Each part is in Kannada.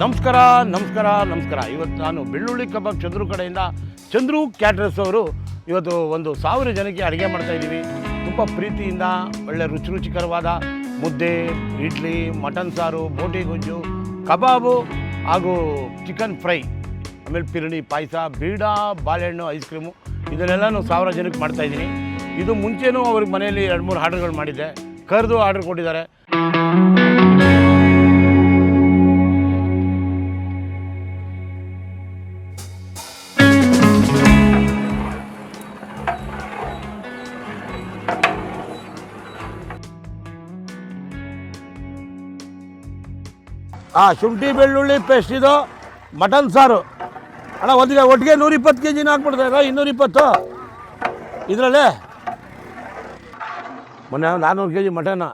ನಮಸ್ಕಾರ ನಮಸ್ಕಾರ ನಮಸ್ಕಾರ. ಇವತ್ತು ನಾನು ಬೆಳ್ಳುಳ್ಳಿ ಕಬಾಬ್ ಚಂದ್ರು ಕಡೆಯಿಂದ ಚಂದ್ರು ಕ್ಯಾಟ್ರಸ್ ಅವರು ಇವತ್ತು 1000 ಜನಕ್ಕೆ ಅಡುಗೆ ಮಾಡ್ತಾಯಿದ್ದೀವಿ. ತುಂಬ ಪ್ರೀತಿಯಿಂದ ಒಳ್ಳೆ ರುಚಿಕರವಾದ ಮುದ್ದೆ, ಇಡ್ಲಿ, ಮಟನ್ ಸಾರು, ಬೋಟಿ ಗೊಜ್ಜು, ಕಬಾಬು ಹಾಗೂ ಚಿಕನ್ ಫ್ರೈ, ಆಮೇಲೆ ಪಿರಣಿ ಪಾಯಸ, ಬೀಡ, ಬಾಳೆಹಣ್ಣು, ಐಸ್ ಕ್ರೀಮು ಇದನ್ನೆಲ್ಲನೂ 1000 ಜನಕ್ಕೆ ಮಾಡ್ತಾಯಿದ್ದೀನಿ. ಇದು ಮುಂಚೆನೂ ಅವ್ರಿಗೆ ಮನೆಯಲ್ಲಿ 2-3 ಆರ್ಡರ್ಗಳು ಮಾಡಿದ್ದೆ, ಕರೆದು ಆರ್ಡರ್ ಕೊಟ್ಟಿದ್ದಾರೆ. ಶುಂಠಿ ಬೆಳ್ಳುಳ್ಳಿ ಪೇಸ್ಟ್, ಇದು ಮಟನ್ ಸಾರು ಅಣ್ಣ. ಒಟ್ಟಿಗೆ 120 kg ಹಾಕ್ಬಿಡ್ತಾ 220 ಇದರಲ್ಲೇ. ಮೊನ್ನೆ 400 kg ಮಟನ್,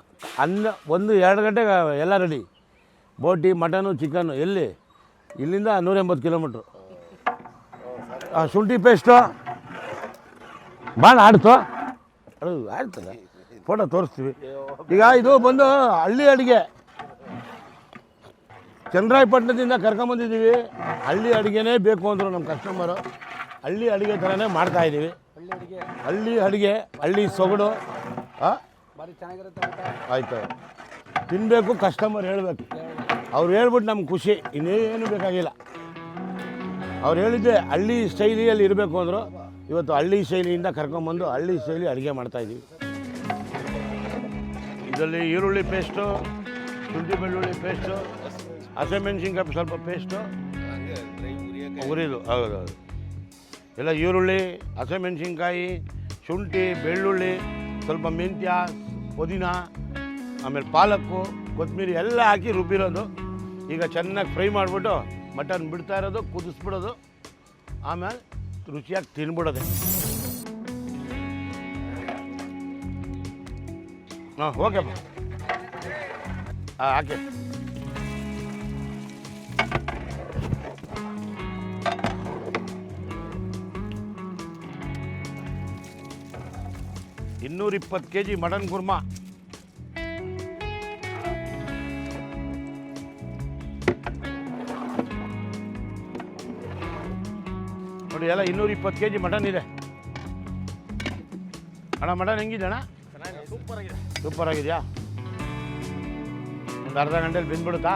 1-2 ಗಂಟೆಗೆ ಎಲ್ಲ ರೆಡಿ. ಬೋಟಿ, ಮಟನು, ಚಿಕನ್ನು ಎಲ್ಲಿ ಇಲ್ಲಿಂದ 180 ಕಿಲೋಮೀಟ್ರು. ಶುಂಠಿ ಪೇಸ್ಟು ಭಾಳ ಆಡ್ತು, ಅದು ಆಡ್ತದೆ, ಫೋಟೋ ತೋರಿಸ್ತೀವಿ. ಈಗ ಇದು ಬಂದು ಹಳ್ಳಿ ಅಡುಗೆ, ಚನ್ನರಾಯಪಟ್ಟಣದಿಂದ ಕರ್ಕೊಂಬಂದಿದ್ದೀವಿ. ಹಳ್ಳಿ ಅಡುಗೆನೇ ಬೇಕು ಅಂದರು ನಮ್ಮ ಕಸ್ಟಮರು. ಹಳ್ಳಿ ಅಡುಗೆ ಥರನೇ ಮಾಡ್ತಾಯಿದ್ದೀವಿ. ಹಳ್ಳಿ ಅಡುಗೆ, ಹಳ್ಳಿ ಸೊಗಡು ಆಯಿತು. ತಿನ್ನಬೇಕು, ಕಸ್ಟಮರ್ ಹೇಳಬೇಕು. ಅವ್ರು ಹೇಳ್ಬಿಟ್ಟು ನಮ್ಗೆ ಖುಷಿ, ಇನ್ನೇನು ಬೇಕಾಗಿಲ್ಲ. ಅವ್ರು ಹೇಳಿದ್ದೆ ಹಳ್ಳಿ ಶೈಲಿಯಲ್ಲಿ ಇರಬೇಕು ಅಂದರು. ಇವತ್ತು ಹಳ್ಳಿ ಶೈಲಿಯಿಂದ ಕರ್ಕೊಂಬಂದು ಹಳ್ಳಿ ಶೈಲಿ ಅಡುಗೆ ಮಾಡ್ತಾಯಿದ್ದೀವಿ. ಇದರಲ್ಲಿ ಈರುಳ್ಳಿ ಪೇಸ್ಟು, ಶುಂಠಿ ಬೆಳ್ಳುಳ್ಳಿ ಪೇಸ್ಟು, ಹಸಿಮೆಣ್ಸಿನ್ಕಾಯಿ ಸ್ವಲ್ಪ ಪೇಸ್ಟು, ಉರಿದು ಹೌದು ಎಲ್ಲ ಈರುಳ್ಳಿ, ಹಸಿಮೆಣ್ಸಿನ್ಕಾಯಿ, ಶುಂಠಿ, ಬೆಳ್ಳುಳ್ಳಿ, ಸ್ವಲ್ಪ ಮೆಂತ್ಯ, ಪುದೀನ, ಆಮೇಲೆ ಪಾಲಕ್ಕು, ಕೊತ್ತಂಬರಿ ಎಲ್ಲ ಹಾಕಿ ರುಬ್ಬಿರೋದು. ಈಗ ಚೆನ್ನಾಗಿ ಫ್ರೈ ಮಾಡಿಬಿಟ್ಟು ಮಟನ್ ಬಿಡ್ತಾ ಇರೋದು, ಕುದಿಸ್ಬಿಡೋದು, ಆಮೇಲೆ ರುಚಿಯಾಗಿ ತಿನ್ಬಿಡೋದೆ. ಓಕೆಪ್ಪ, ಹಾಕಿ. ಇನ್ನೂರ 220 kg ಮಟನ್ ಕುರ್ಮಾ. ನೋಡಿ ಎಲ್ಲ 220 kg ಮಟನ್ ಇದೆ ಅಣ್ಣ. ಮಟನ್ ಹೆಂಗಿದೆ ಅಣ್ಣ? ಸೂಪರ್ ಆಗಿದೆಯಾ? ಒಂದು ಅರ್ಧ ಗಂಟೆಲಿ ಬೆಂದ್ಬಿಡುತ್ತಾ?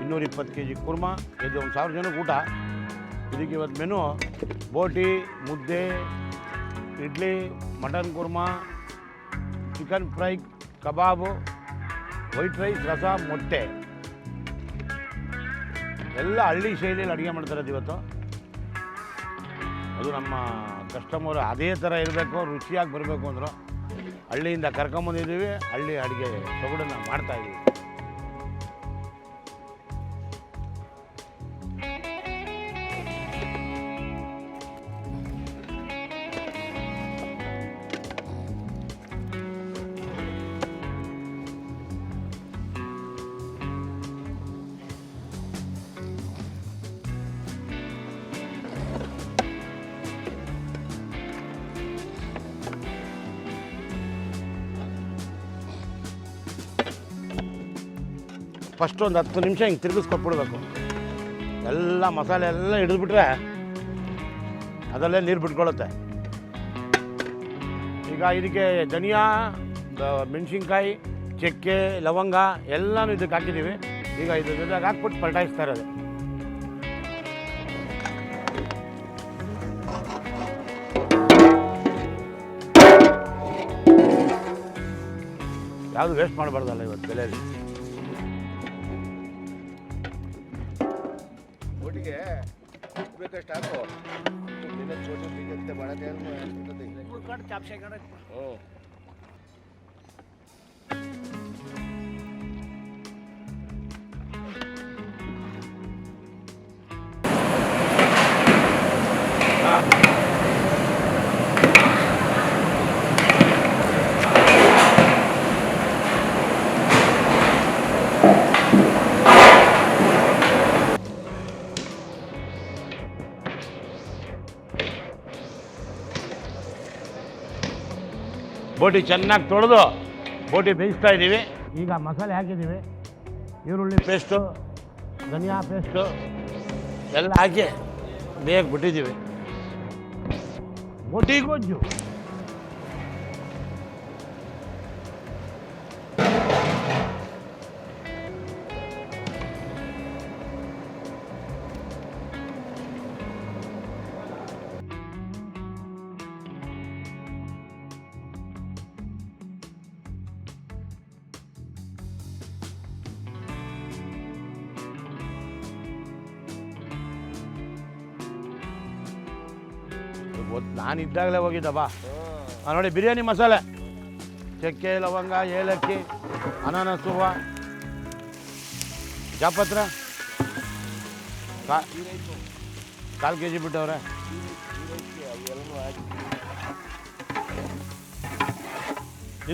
ಇನ್ನೂರ 220 kg ಕುರ್ಮಾ. ಇದು 1000 ಜನಕ್ಕೆ ಊಟ. ಇದಕ್ಕೆ ಇವತ್ತು ಮೆನು ಬೋಟಿ, ಮುದ್ದೆ, idli, mutton kurma, chicken fry, ಕಬಾಬು, ವೈಟ್ ರೈಸ್, ರಸ, ಮೊಟ್ಟೆ ಎಲ್ಲ ಹಳ್ಳಿ ಶೈಲಿಯಲ್ಲಿ ಅಡುಗೆ ಮಾಡ್ತಾರದು ಇವತ್ತು. ಅದು ನಮ್ಮ ಕಸ್ಟಮರು ಅದೇ ಥರ ಇರಬೇಕು, ರುಚಿಯಾಗಿ ಬರಬೇಕು ಅಂದರು. ಹಳ್ಳಿಯಿಂದ ಕರ್ಕೊಂಬಂದಿದ್ದೀವಿ, ಹಳ್ಳಿ ಅಡುಗೆ ಸೊಗಡನ್ನು ಮಾಡ್ತಾಯಿದ್ದೀವಿ. ಫಸ್ಟ್ ಒಂದು 10 ನಿಮಿಷ ಹಿಂಗೆ ತಿರುಗಿಸ್ಕೊಟ್ಬಿಡ್ಬೇಕು. ಎಲ್ಲ ಮಸಾಲೆ ಎಲ್ಲ ಹಿಡಿದ್ಬಿಟ್ರೆ ಅದರಲ್ಲೇ ನೀರು ಬಿಟ್ಕೊಳ್ಳುತ್ತೆ. ಈಗ ಇದಕ್ಕೆ ಧನಿಯಾ, ಮೆಣಸಿನ್ಕಾಯಿ, ಚಕ್ಕೆ, ಲವಂಗ ಎಲ್ಲನೂ ಇದಕ್ಕೆ ಹಾಕಿದ್ದೀವಿ. ಈಗ ಇದ್ರ ಜೊತೆಗೆ ಹಾಕ್ಬಿಟ್ಟು ಪಲ್ಟಾಯಿಸ್ತಾ ಇರೋದು. ಯಾವುದು ವೇಸ್ಟ್ ಮಾಡಬಾರ್ದಲ್ಲ ಇವತ್ತು ಬೆಲೆಯಲ್ಲಿ. ಬೇಕಷ್ಟು ಹಾಕು. ಚೋಟಿ ಬಿಗುತ್ತೆ ಬಳಕೆ ಚಾಪ್ಸೆ ಕಡೆ. ಬೋಟಿ ಚೆನ್ನಾಗಿ ತೊಳೆದು ಬೋಟಿ ಬೇಯಿಸ್ತಾ ಇದ್ದೀವಿ. ಈಗ ಮಸಾಲೆ ಹಾಕಿದ್ದೀವಿ, ಈರುಳ್ಳಿ ಪೇಸ್ಟು, ಧನಿಯಾ ಪೇಸ್ಟು ಎಲ್ಲ ಹಾಕಿ ಬೇಗ ಬಿಟ್ಟಿದ್ದೀವಿ. ಬೋಟಿ ಗೊಜ್ಜು ನಾನು ಇದ್ದಾಗಲೇ ಹೋಗಿದ್ದಪ್ಪ. ನೋಡಿ ಬಿರಿಯಾನಿ ಮಸಾಲೆ, ಚಕ್ಕೆ, ಲವಂಗ, ಏಲಕ್ಕಿ, ಅನಾನಸ್ ಹೂವು, ಜಾಪತ್ರ, ಕಾಲು ಕೆ ಜಿ ಬಿಟ್ಟವ್ರೆ.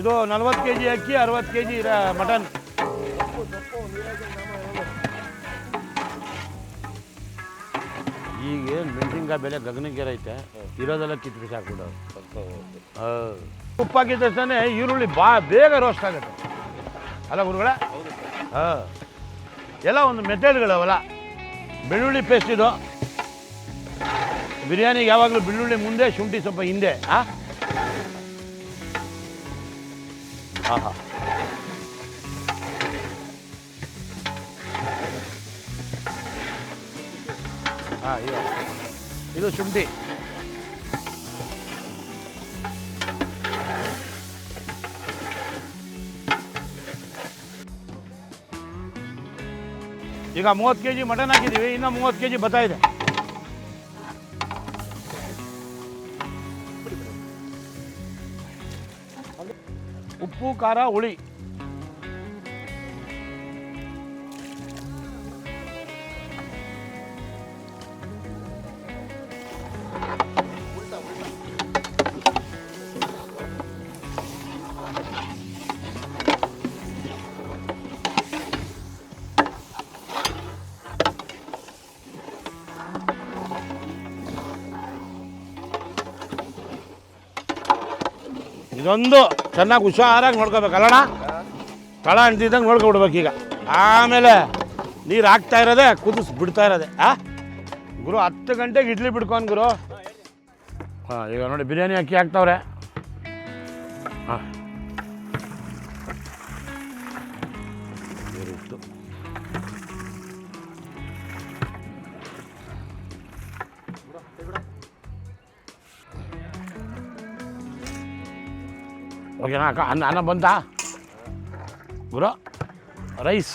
ಇದು 40 ಕೆ ಜಿ ಅಕ್ಕಿ, 60 ಕೆ ಜಿ ಮಟನ್. ಈಗೇನು ಮೆಣಸಿನ್ಕಾಯಿ ಬೆಲೆ ಗಗನಕ್ಕೇರೈತೆ, ಇರೋದೆಲ್ಲ ಕಿತ್ತು ಬಿಸಾಕ್ಬಿಡೋರು. ಉಪ್ಪಾಕಿದ ತಕ್ಷಣ ಈರುಳ್ಳಿ ಬೇಗ ರೋಸ್ಟ್ ಆಗುತ್ತೆ ಅಲ್ಲ ಗುರುಗಳೇ? ಹಾಂ, ಎಲ್ಲ ಒಂದು ಮೆಥಡ್ಗಳವಲ್ಲ. ಬೆಳ್ಳುಳ್ಳಿ ಪೇಸ್ಟ್ ಇದು. ಬಿರಿಯಾನಿಗೆ ಯಾವಾಗಲೂ ಬೆಳ್ಳುಳ್ಳಿ ಮುಂದೆ, ಶುಂಠಿ ಸ್ವಲ್ಪ ಹಿಂದೆ. ಹಾಂ ಹಾಂ ಹಾಂ ಇದು ಶುಂಠಿ. ಈಗ 30 ಕೆ ಜಿ ಮಟನ್ ಹಾಕಿದ್ದೀವಿ, ಇನ್ನು 30 ಕೆ ಜಿ ಬರ್ತಾ ಇದೆ. ಉಪ್ಪು, ಖಾರ, ಹುಳಿ. ಇದೊಂದು ಚೆನ್ನಾಗಿ ಹುಷಾರಾಗಿ ನೋಡ್ಕೋಬೇಕಲ್ಲಣ್ಣ. ತಳ ಅಂಟಿದ್ದಂಗೆ ನೋಡ್ಕೊಬಿಡ್ಬೇಕು. ಈಗ ಆಮೇಲೆ ನೀರು ಹಾಕ್ತಾ ಇರೋದೆ, ಬಿಡ್ತಾ ಇರೋದೆ. ಗುರು 10 ಗಂಟೆಗೆ ಇಡ್ಲಿ ಬಿಡ್ಕೊಂಡು ಗುರು. ಹಾಂ, ಈಗ ನೋಡಿ ಬಿರಿಯಾನಿ ಅಕ್ಕಿ ಹಾಕ್ತಾವ್ರೆ. ಹಾಂ, ಇತ್ತು. ಓಕೆನಾ ಅಕ್ಕ? ಅನ್ನ ಬಂತಾ ಗುರು? ರೈಸ್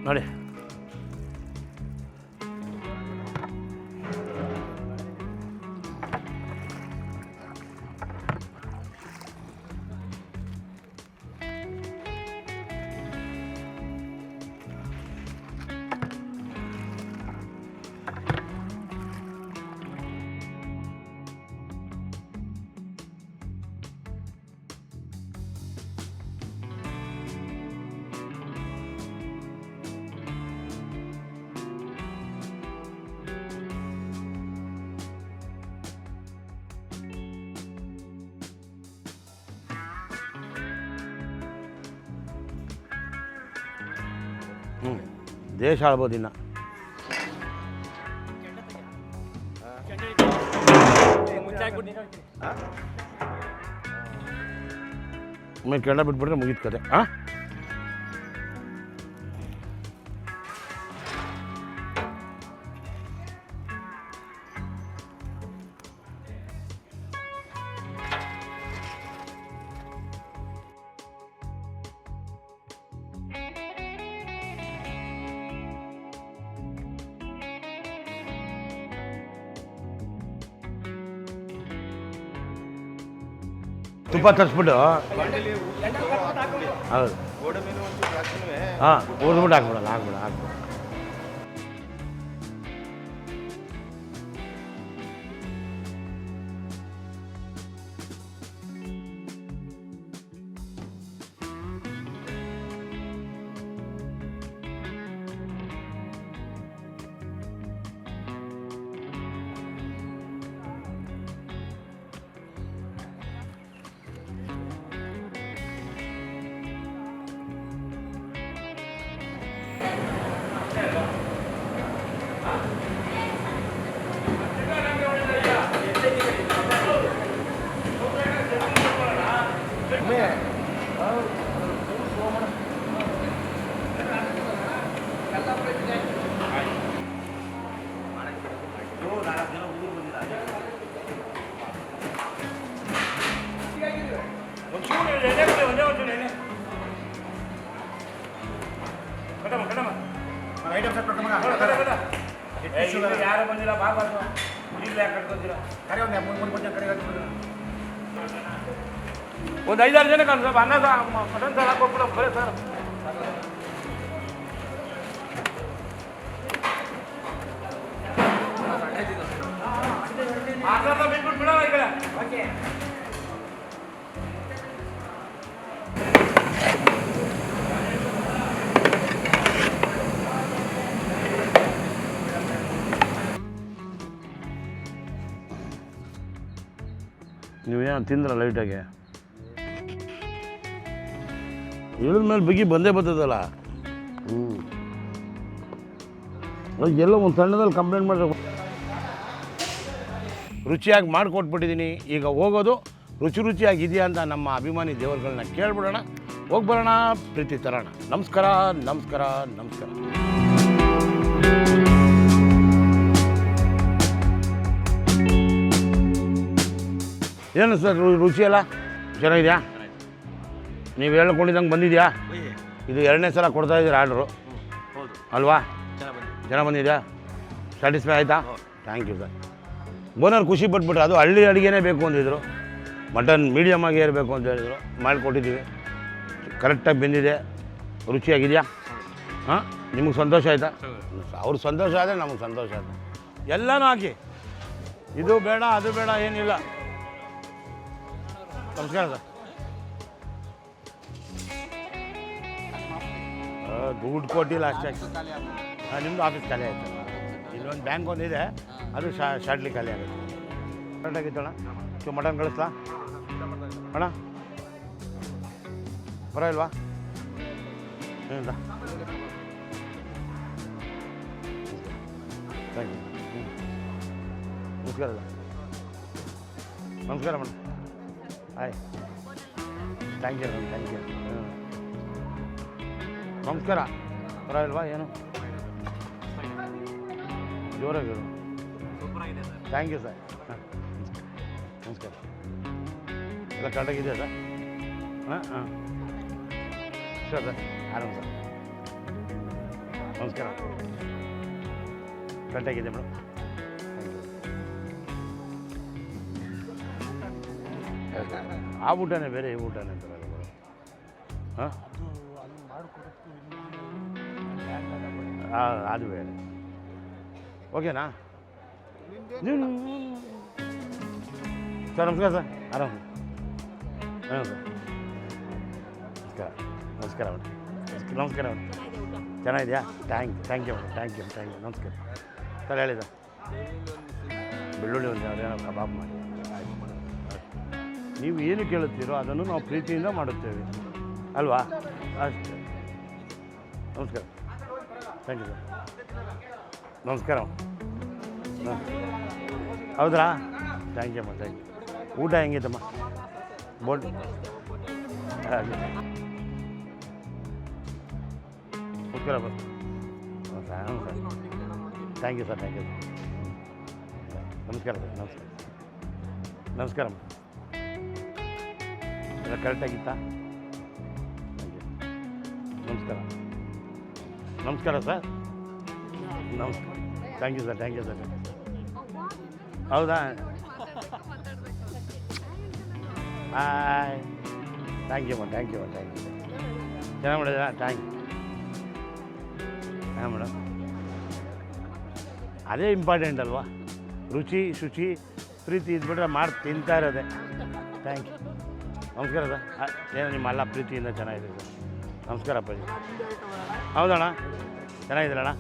ನೋಡಿ. ದೇಶ ಆಳ್ಬೋದು ಇನ್ನು. ಒಮ್ಮೆ ಕೆಳ ಬಿಟ್ಬಿಟ್ರೆ ಮುಗಿದ ಕತೆ. ಹಾಂ, ತುಪ್ಪ ತರಿಸ್ಬಿಟ್ಟು ಹೌದು. ಹಾಂ, ಊದ್ಬಿಟ್ಟು ಹಾಕ್ಬಿಡಲ್ಲ, ಹಾಕ್ಬಿಡ. 4 ಜನ ಹುಡುಗರು ಬಂದಿದ್ದಾರೆ. ಒಂಚೂರು ಎಣ್ಣೆ ಕೊಡಿ, ಒಂದೇ ಒಂಚೂರು ಎಣ್ಣೆ ಕಟ್ಟಮ್ಮ ಐಟಮ್ ಸೆಟ್ ಕಟ್ಟಮಗ ಯಾರು ಬಂದಿಲ್ಲ ಬಾಬಾರ್ದು ಈಗಲೇ ಯಾಕೆ ಕಟ್ಕೊತೀರಾ? ಕರೆ ಒಂದು 3 ಜನ ಕರೆ ಒಂದು 5-6 ಜನ ಕಾಣ ಸ್ವಲ್ಪ ಅನ್ನ ಮಟನ್ ಸಾರು ಹಾಕೊಟ್ಬಿಡೋ ಬರೀ ಸರ್. ಬಿಟ್ಬಿಟ್ಟು ಬಿಡೋ ಈ ಕಡೆ. ಓಕೆ ನೀವೇನು ತಿಂದ್ರ ಲೈಟಾಗೆ ಇಳಿದ ಮೇಲೆ ಬಿಗಿ ಬಂದೇ ಬರ್ತದಲ್ಲ. ಎಲ್ಲೋ ಒಂದು ಸಣ್ಣದಲ್ಲಿ ಕಂಪ್ಲೇಂಟ್ ಮಾಡಿದ್ರೆ ರುಚಿಯಾಗಿ ಮಾಡಿಕೊಟ್ಬಿಟ್ಟಿದ್ದೀನಿ. ಈಗ ಹೋಗೋದು ರುಚಿಯಾಗಿದೆಯಾ ಅಂತ ನಮ್ಮ ಅಭಿಮಾನಿ ದೇವರುಗಳನ್ನ ಕೇಳ್ಬಿಡೋಣ, ಹೋಗ್ಬರೋಣ, ಪ್ರೀತಿ ತರೋಣ. ನಮಸ್ಕಾರ ನಮಸ್ಕಾರ ನಮಸ್ಕಾರ. ಏನು ಸರ್ ರುಚಿಯಲ್ಲ ಚೆನ್ನಾಗಿದೆಯಾ? ನೀವು ಹೇಳ್ಕೊಂಡಿದ್ದಂಗೆ ಬಂದಿದೆಯಾ? ಇದು 2ನೇ ಸಲ ಕೊಡ್ತಾ ಇದ್ದೀರಾ ಆರ್ಡ್ರು ಅಲ್ವಾ? ಚೆನ್ನಾಗಿ ಬಂದಿದೆಯಾ? ಸ್ಯಾಟಿಸ್ಫೈ ಆಯಿತಾ? Thank you sir. ಬೋನರ್ ಖುಷಿ ಪಟ್ಬಿಟ್ರೆ ಅದು ಹಳ್ಳಿ ಅಡುಗೆನೇ ಬೇಕು ಅಂದಿದ್ರು, ಮಟನ್ ಮೀಡಿಯಮ್ ಆಗಿ ಇರಬೇಕು ಅಂತ ಹೇಳಿದರು, ಮಾಡಿಕೊಟ್ಟಿದ್ದೀವಿ. ಕರೆಕ್ಟಾಗಿ ಬೆಂದಿದೆ, ರುಚಿಯಾಗಿದೆಯಾ? ಹಾಂ, ನಿಮಗೆ ಸಂತೋಷ ಆಯಿತಾ? ಅವ್ರಿಗೆ ಸಂತೋಷ ಆದರೆ ನಮಗೆ ಸಂತೋಷ ಆಯಿತು. ಎಲ್ಲನೂ ಹಾಕಿ, ಇದು ಬೇಡ ಅದು ಬೇಡ ಏನಿಲ್ಲ. ನಮಸ್ಕಾರ ಸರ್. ದುಡ್ಡು ಕೊಟ್ಟಿಲ್ಲ ಅಷ್ಟೇ. ನಿಮ್ಮದು ಆಫೀಸ್ ಖಾಲಿ ಆಯ್ತು. ಇಲ್ಲೊಂದು ಬ್ಯಾಂಕ್ ಒಂದಿದೆ, ಅದು ಶಾರ್ಟ್ಲಿ ಖಾಲಿ ಆಗುತ್ತೆ. ಕರೆಕ್ಟಾಗಿತ್ತಣ್ಣ. ಮಟನ್ ಕಳಿಸ್ಲಾ ಅಣ್ಣ? ಪರವಾಗಿಲ್ವಾ? ಏನಿಲ್ಲ, ಥ್ಯಾಂಕ್ ಯು. ನಮಸ್ಕಾರ ಸರ್. ನಮಸ್ಕಾರ madam. Hi, thank you madam, thank you. ನಮಸ್ಕಾರ. ಪರವಾಗಿಲ್ವಾ? ಏನು ಜೋರಾಗಿ ಹೇಳು. Thank you sir. ಹಾಂ, ನಮಸ್ಕಾರ. ಎಲ್ಲ ಕರೆಕ್ಟಾಗಿದೆಯಾ ಸರ್? ಹಾಂ ಹಾಂ, ಸರ್ ಸರ್, ಆರಾಮ್ ಸರ್. ನಮಸ್ಕಾರ. ಕರೆಕ್ಟಾಗಿದೆ ಮೇಡಮ್. ಆ ಊಟನೇ ಬೇರೆ, ಈ ಊಟನೇ ಬೇರೆ. ಹಾಂ, ಅದು ಬೇರೆ. ಓಕೆನಾ? ಸರ್ ನಮಸ್ಕಾರ ಸರ್, ಆರಾಮ್ ಸರ್. ಹಾಂ ಸರ್, ನಮಸ್ಕಾರ. ನಮಸ್ಕಾರ ಮೇಡಮ್. ನಮಸ್ಕಾರ ಮೇಡಮ್. ಚೆನ್ನಾಗಿದೆಯಾ? Thank you madam, thank you. ನಮಸ್ಕಾರ ಸರ್. ಹೇಳಿ ಸರ್. ಬೆಳ್ಳುಳ್ಳಿ ಒಂದು ಏನೋ ಕಬಾಬ್ ಮಾಡಿ. ನೀವು ಏನು ಕೇಳುತ್ತೀರೋ ಅದನ್ನು ನಾವು ಪ್ರೀತಿಯಿಂದ ಮಾಡುತ್ತೇವೆ ಅಲ್ವಾ? ಅಷ್ಟೇ. ನಮಸ್ಕಾರ. Thank you sir. ನಮಸ್ಕಾರ. ಹೌದ್ರಾ? ಥ್ಯಾಂಕ್ ಯು ಅಮ್ಮ, ಥ್ಯಾಂಕ್ ಯು. ಊಟ ಹೆಂಗಿತ್ತಮ್ಮ? ಬೋಟ್ ಹಾಗೆ. ನಮಸ್ಕಾರ ಬಸ್. ಹಾಂ sir, thank you sir, thank you sir. ನಮಸ್ಕಾರ ಸರ್. ನಮಸ್ಕಾರ. ನಮಸ್ಕಾರ ಅಮ್ಮ. ಎಲ್ಲ ಕರೆಕ್ಟಾಗಿತ್ತಾ? ನಮಸ್ಕಾರ. ನಮಸ್ಕಾರ ಸರ್. ನಮಸ್ಕಾರ. Thank you sir, thank you sir. ಹೌದಾ? Hi, thank you thank you ಚೆನ್ನಾಗಿ ಮಾಡಿದ್ರಾ? Thank you. ಹಾಂ ಮೇಡಮ್, ಅದೇ ಇಂಪಾರ್ಟೆಂಟ್ ಅಲ್ವಾ? ರುಚಿ ಶುಚಿ ಪ್ರೀತಿ ಇದ್ಬಿಟ್ರೆ ಮಾಡಿ ತಿಂತಾ ಇರೋದೆ. Thank you. ನಮಸ್ಕಾರ ಸರ್. ಏನು ನಿಮ್ಮ ಎಲ್ಲ ಪ್ರೀತಿಯಿಂದ ಚೆನ್ನಾಗಿದೆ ಸರ್. ನಮಸ್ಕಾರ ಅಪ್ಪಾಜಿ. ಹೌದಣ್ಣ, ಚೆನ್ನಾಗಿದ್ದೀರಣ್ಣ?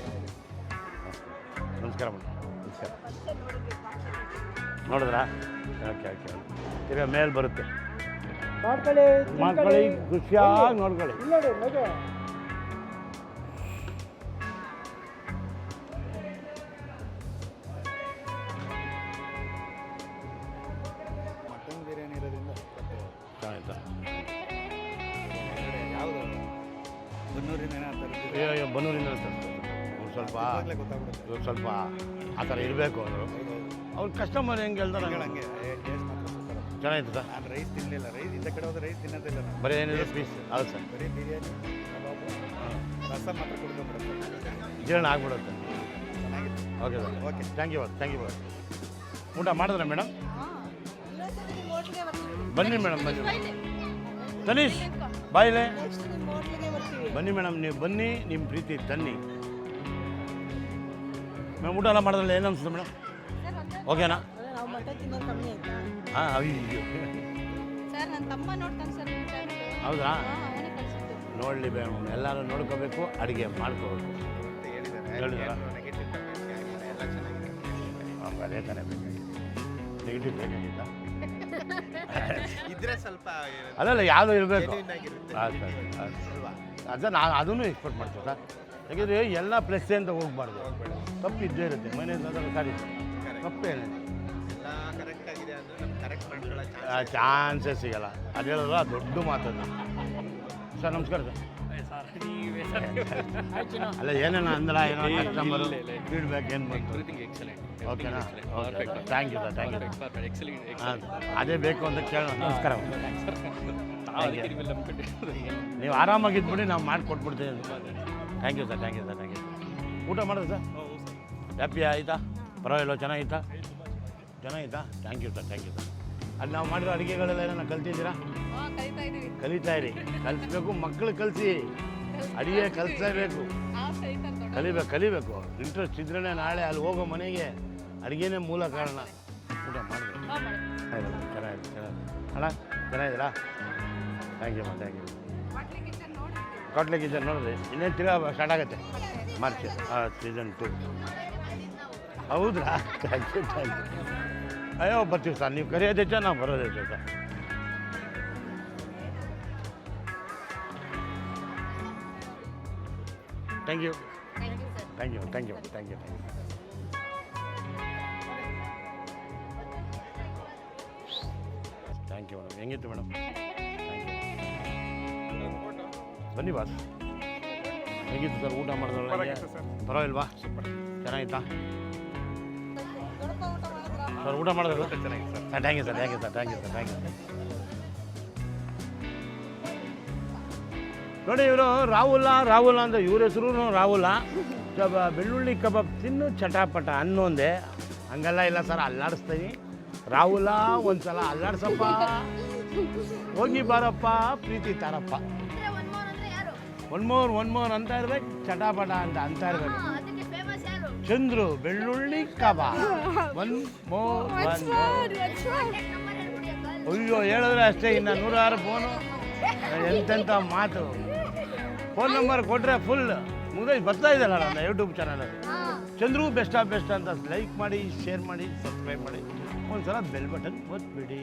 ನಮಸ್ಕಾರ ಮೇಡಮ್. ನಮಸ್ಕಾರ. ನೋಡಿದ್ರಾ? Okay okay. ತಿರ್ಗಾ ಮೇಲೆ ಬರುತ್ತೆ. ಮಾಡ್ಕೊಳ್ಳಿ, ಖುಷಿಯಾಗಿ ನೋಡ್ಕೊಳ್ಳಿ. ಆಯ್ತಾ? ಬನ್ನೂರಿಂದ ಸ್ವಲ್ಪ ಇವಾಗ ಸ್ವಲ್ಪ ಆ ಥರ ಇರಬೇಕು ಅವರು. ಅವ್ರ ಕಸ್ಟಮರ್ ಹೆಂಗೆ ಹೇಳ್ತಾರೆ ಹಂಗೆ ಟೇಸ್ಟ್ ಮಾತ್ರ ಸೂಪರ್. ಚೆನ್ನಾಗಿತ್ತು ಸರ್. ನಾನು ರೈಸ್ ತಿನ್ನಲಿಲ್ಲ. ರೈಸ್ ಇಂದ ಕಡೆ ಹೋದ್ರೆ ರೈಸ್ ತಿನ್ನೋದಿಲ್ಲ ನಾನು. ಬರೀ ಏನಿದೆ ಪೀಸ್ ಹೌದು ಸರ್. ಬರೀ ಬಿರಿಯಾನಿ ಕಬಾಬು ರಸ ಮಾತ್ರ ಕುಡ್ಕೊಂಡ್ಬಿಡುತ್ತೆ. ಜೀರ್ಣ ಆಗ್ಬಿಡುತ್ತೆ. ಚೆನ್ನಾಗಿತ್ತು. Okay sir. Okay. Thank you ಊಟ ಮಾಡಿದ್ರೆ ಮೇಡಮ್? ಬನ್ನಿ ಮೇಡಮ್ ಬನ್ನಿ. ತನೀಶ್ ಬಾಯಿಲೆ ಬನ್ನಿ ಮೇಡಮ್, ನೀವು ಬನ್ನಿ, ನಿಮ್ಮ ಪ್ರೀತಿ ತನ್ನಿ ಮೇಡಮ್. ಊಟ ಎಲ್ಲ ಮಾಡಿದ್ರಲ್ಲ ಏನು ಅನಿಸ್ತದೆ ಮೇಡಮ್? ಓಕೆನಾ? ಹಾಂ ಅಯ್ಯೋ ಹೌದಾ? ನೋಡಲಿ ಮೇಡಮ್, ಎಲ್ಲರೂ ನೋಡ್ಕೋಬೇಕು, ಅಡುಗೆ ಮಾಡ್ಕೋಬೇಕು ಅಂತ ಹೇಳಿದ್ದಾರೆ. ಹೇಳಿದಾರಾ? ನೆಗೆಟಿವ್ ಕಮೆಂಟ್ಸ್ ಏನಿಲ್ಲ, ಎಲ್ಲ ಚೆನ್ನಾಗಿದೆ. ಹಾಂ ಅದೇ ತಾನೇ ಬೇಕಾಗಿತ್ತು. ನೆಗೆಟಿವ್ ಬೇಕಾಗಿತ್ತ? ಇದ್ರೆ ಸ್ವಲ್ಪ ಅದಲ್ಲ ಯಾವುದೋ ಇರಬೇಕು. genuine ಆಗಿರುತ್ತೆ. ಹಾಂ ಸರ್ ಅಲ್ವಾ? ಅದ ನಾನು ಅದನ್ನು ಎಕ್ಸ್ಪೆಕ್ಟ್ ಮಾಡ್ತೀನಿ ಸರ್. ಯಾಕೆಂದರೆ ಎಲ್ಲ ಪ್ಲಸ್ ಅಂತ ಹೋಗ್ಬಾರ್ದು, ತಪ್ಪು ಇದ್ದೇ ಇರುತ್ತೆ. ಮನೇಲಿ ಅದನ್ನು ಸರಿ ತಪ್ಪೇನೆ ಎಲ್ಲ ಕರೆಕ್ಟ್ ಆಗಿದೆ ಅಂದ್ರೆ ನಮ್ಗೆ ಕರೆಕ್ಟ್ ಮಾಡ್ಕೊಳ್ಳೋ ಚಾನ್ಸ್ ಚಾನ್ಸೇ ಸಿಗಲ್ಲ. ಅದು ಹೇಳಿದ್ರೆ ದೊಡ್ಡ ಮಾತನ್ನು. ಸರ್ ನಮಸ್ಕಾರ ಸರ್. ಅಲ್ಲ ಏನೇನು ಅಂದ್ರೆ ಏನೋ ಕಸ್ಟಮರ್ ಫೀಡ್ಬ್ಯಾಕ್ ಏನು ಬಂತು? ಓಕೆನಾ? Okay thank you sir, thank you. ಹಾಂ ಅದೇ ಬೇಕು ಅಂತ ಕೇಳೋಣ. ನಮಸ್ಕಾರ. ನೀವು ಆರಾಮಾಗಿದ್ಬಿಡಿ, ನಾವು ಮಾಡಿಕೊಟ್ಬಿಡ್ತೀವಿ. Thank you sir, thank you sir, thank you. ಊಟ ಮಾಡೋದು ಸರ್? ಹ್ಯಾಪಿ ಆಯಿತಾ? ಪರವಾಗಿಲ್ಲ, ಚೆನ್ನಾಗಿತ್ತಾ? ಚೆನ್ನಾಗಿತ್ತಾ? Thank you sir, thank you sir. ಅದು ನಾವು ಮಾಡಿರೋ ಅಡುಗೆಗಳೆಲ್ಲ ಏನೋ ಕಲ್ತಿದ್ದೀರಾ? ಕಲಿತಾ ಇರಿ, ಕಲಿಸ್ಬೇಕು. ಮಕ್ಕಳು ಕಲಿಸಿ, ಅಡುಗೆ ಕಲಿಸಲೇಬೇಕು. ಕಲಿಬೇಕು. ಇಂಟ್ರೆಸ್ಟ್ ಇದ್ರೇ ನಾಳೆ ಅಲ್ಲಿ ಹೋಗೋ ಮನೆಗೆ ಅಡುಗೆನೇ ಮೂಲ ಕಾರಣ. ಊಟ ಮಾಡಿದ್ರೆ ಚೆನ್ನಾಗಿದೆ. ಅಣ್ಣ ಚೆನ್ನಾಗಿದ್ದೀರಾ? ಥ್ಯಾಂಕ್ ಯು ಅಮ್ಮ, ಥ್ಯಾಂಕ್ ಯು. ಕಾಟ್ಲೆ ಕಿಚನ್ ನೋಡಿರಿ, ಇನ್ನೇನು ತಿರ್ಗಾ ಸ್ಟಾರ್ಟ್ ಆಗುತ್ತೆ ಮಾರ್ಚ್ ಸೀಸನ್ 2. ಹೌದ್ರಾ? Thank you. ಅಯ್ಯೋ ಬರ್ತೀವಿ ಸರ್, ನೀವು ಕರೆಯೋದೇ ಹೆಚ್ಚ, ನಾವು ಬರೋದೇ ಹೆಚ್ಚ sir. Thank you. Thank you thank you thank you thank you. Thank you madam. ಹೆಂಗಿತ್ತು ಮೇಡಮ್? Thank you. ಬನ್ನಿ ಬಾಸ್. ಹೇಗಿತ್ತು ಸರ್ ಊಟ ಮಾಡಿದ್ರಲ್ಲ? ಪರವಾಗಿಲ್ವಾ? ಚೆನ್ನಾಗಿತ್ತಾ ಸರ್ ಊಟ ಮಾಡಿದ್ರಲ್ಲ? ಚೆನ್ನಾಗಿದೆ sir. Thank you sir, thank you sir, thank you sir, thank you. ನೋಡಿ ಇವರು ರಾಹುಲ ಅಂತ ಇವ್ರ ಹೆಸರು ರಾಹುಲ. ಬೆಳ್ಳುಳ್ಳಿ ಕಬಾಬ್ ತಿನ್ನು ಚಟಾಪಟ ಅನ್ನೋಂದೆ. ಹಂಗೆಲ್ಲ ಇಲ್ಲ ಸರ್, ಅಲ್ಲಾಡಿಸ್ತೀನಿ. ರಾಹುಲ ಒಂದ್ಸಲ ಅಲ್ಲಾಡ್ಸಪ್ಪ, ಹೋಗಿ ಬಾರಪ್ಪ, ಪ್ರೀತಿ ತಾರಪ್ಪ. ಒನ್ ಮೋರ್ ಅಂತ ಇರ್ಬೇಕು, ಚಟಾಪಟ ಅಂತ ಇರ್ಬೇಕು. ಚಂದ್ರು ಬೆಳ್ಳುಳ್ಳಿ ಕಬಾಬ್ ಒನ್ ಮೋರ್. ಅಯ್ಯೋ ಹೇಳಿದ್ರೆ ಅಷ್ಟೇ, ಇನ್ನು 106 ಫೋನು, ಎಂತೆಂಥ ಮಾತು. ಫೋನ್ ನಂಬರ್ ಕೊಟ್ಟರೆ ಫುಲ್ ಮುಗಿದು ಬರ್ತಾ ಇದೆಯಲ್ಲ ನನ್ನ ಯೂಟ್ಯೂಬ್ ಚಾನಲಲ್ಲಿ. ಚಂದ್ರು ಬೆಸ್ಟ್ ಆಫ್ ಬೆಸ್ಟ್ ಅಂತ ಲೈಕ್ ಮಾಡಿ, ಶೇರ್ ಮಾಡಿ, ಸಬ್ಸ್ಕ್ರೈಬ್ ಮಾಡಿ, ಒಂದ್ಸಲ ಬೆಲ್ ಬಟನ್ ಒತ್ಬಿಡಿ.